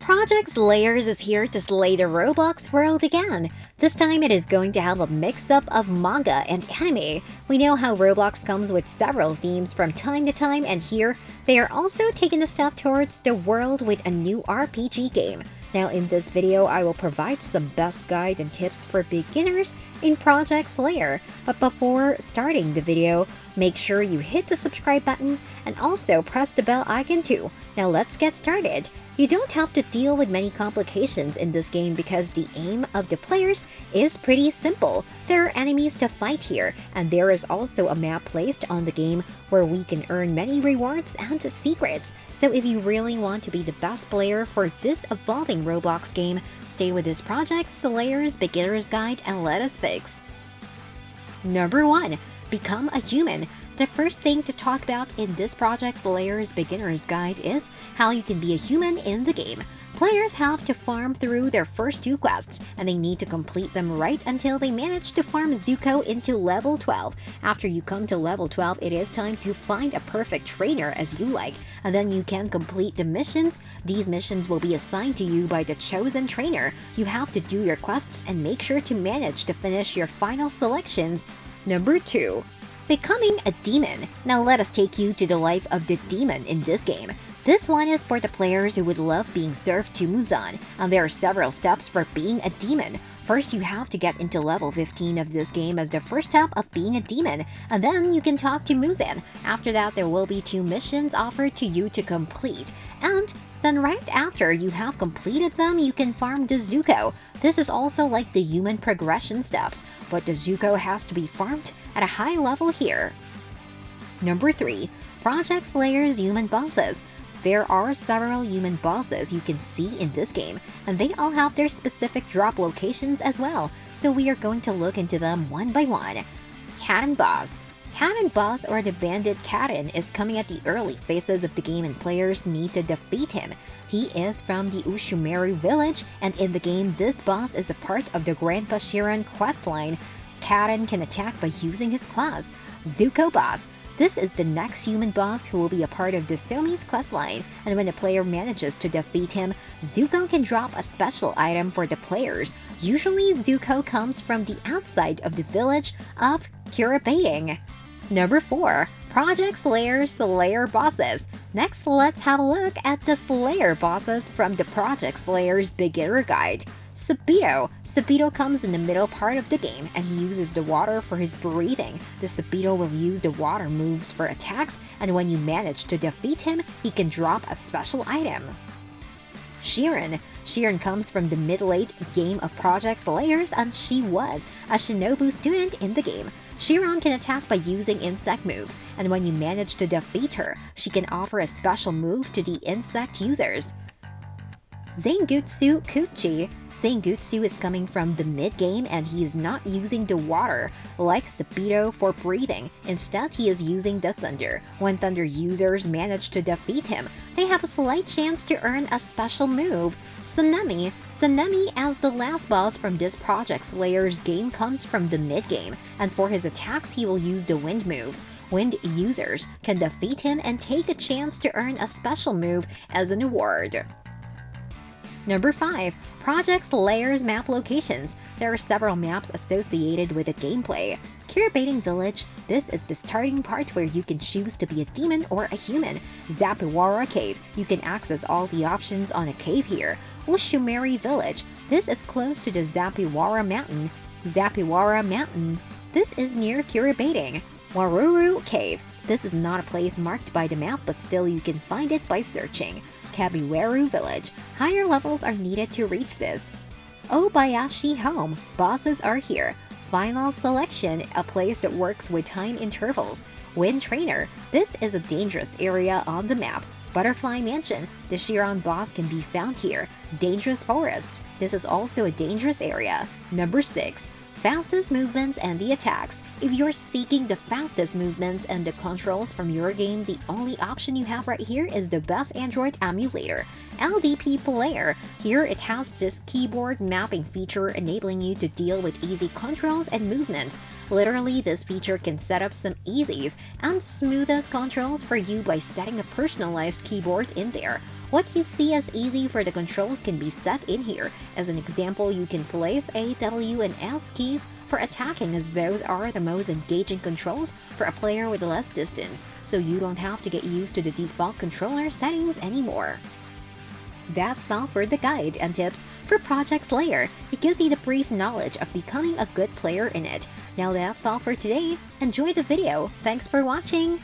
Project Layers is here to slay the Roblox world again. This time it is going to have a mix-up of manga and anime. We know how Roblox comes with several themes from time to time, and here they are also taking a step towards the world with a new RPG game. Now in this video, I will provide some best guide and tips for beginners in Project Slayer. But before starting the video, make sure you hit the subscribe button and also press the bell icon too. Now let's get started. You don't have to deal with many complications in this game because the aim of the players is pretty simple. There are enemies to fight here, and there is also a map placed on the game where we can earn many rewards and secrets. So if you really want to be the best player for this evolving Roblox game, stay with this Project Slayer's Beginner's Guide and let us fix. Number 1. Become a human. The first thing to talk about in this Project Slayer's Beginner's Guide is how you can be a human in the game. Players have to farm through their first 2 quests, and they need to complete them right until they manage to farm Zuko into level 12. After you come to level 12, it is time to find a perfect trainer as you like, and then you can complete the missions. These missions will be assigned to you by the chosen trainer. You have to do your quests and make sure to manage to finish your final selections. Number 2. Becoming a demon. Now let us take you to the life of the demon in this game. This one is for the players who would love being served to Muzan, and there are several steps for being a demon. First, you have to get into level 15 of this game as the first step of being a demon, and then you can talk to Muzan. After that, there will be 2 missions offered to you to complete, and then right after you have completed them, you can farm the Zuko. This is also like the human progression steps, but the Zuko has to be farmed at a high level here. Number 3. Project Slayer's Human Bosses. There are several human bosses you can see in this game, and they all have their specific drop locations as well, so we are going to look into them one by one. Cannon Boss. Cannon Boss, or the Bandit Cannon, is coming at the early phases of the game and players need to defeat him. He is from the Ushumeru village, and in the game this boss is a part of the Grandpa Shiran questline. Cannon can attack by using his claws. Zuko Boss. This is the next human boss who will be a part of the Somi's questline, and when the player manages to defeat him, Zuko can drop a special item for the players. Usually Zuko comes from the outside of the village of Kirabating. Number 4. Project Slayer's Slayer Bosses. Next, let's have a look at the Slayer bosses from the Project Slayer's Beginner Guide. Sabito. Sabito comes in the middle part of the game, and he uses the water for his breathing. The Sabito will use the water moves for attacks, and when you manage to defeat him, he can drop a special item. Shiran. Shiran comes from the mid-late game of Project Slayers, and she was a Shinobu student in the game. Shiran can attack by using insect moves, and when you manage to defeat her, she can offer a special move to the insect users. Zangetsu Kuchi. Zangetsu is coming from the mid-game, and he is not using the water like Sabito for breathing. Instead, he is using the thunder. When thunder users manage to defeat him, they have a slight chance to earn a special move. Tsunemi. Tsunemi, as the last boss from this Project Slayer's game, comes from the mid-game, and for his attacks he will use the wind moves. Wind users can defeat him and take a chance to earn a special move as an award. Number 5. Project Slayer's Map Locations. There are several maps associated with the gameplay. Kirabating Village. This is the starting part where you can choose to be a demon or a human. Zapiwara Cave. You can access all the options on a cave here. Ushumeri Village. This is close to the Zapiwara Mountain. Zapiwara Mountain. This is near Kirabating. Waruru Cave. This is not a place marked by the map, but still you can find it by searching. Kabiweru Village. Higher levels are needed to reach this. Obayashi Home. Bosses are here. Final Selection, a place that works with time intervals. Wind Trainer. This is a dangerous area on the map. Butterfly Mansion. The Shiran boss can be found here. Dangerous Forests. This is also a dangerous area. Number 6. Fastest movements and the attacks. If you're seeking the fastest movements and the controls from your game, the only option you have right here is the best Android emulator, LDP Player. Here it has this keyboard mapping feature enabling you to deal with easy controls and movements. Literally, this feature can set up some easiest and smoothest controls for you by setting a personalized keyboard in there. What you see as easy for the controls can be set in here. As an example, you can place A, W, and S keys for attacking, as those are the most engaging controls for a player with less distance, so you don't have to get used to the default controller settings anymore. That's all for the guide and tips for Project Slayer. It gives you the brief knowledge of becoming a good player in it. Now that's all for today. Enjoy the video. Thanks for watching!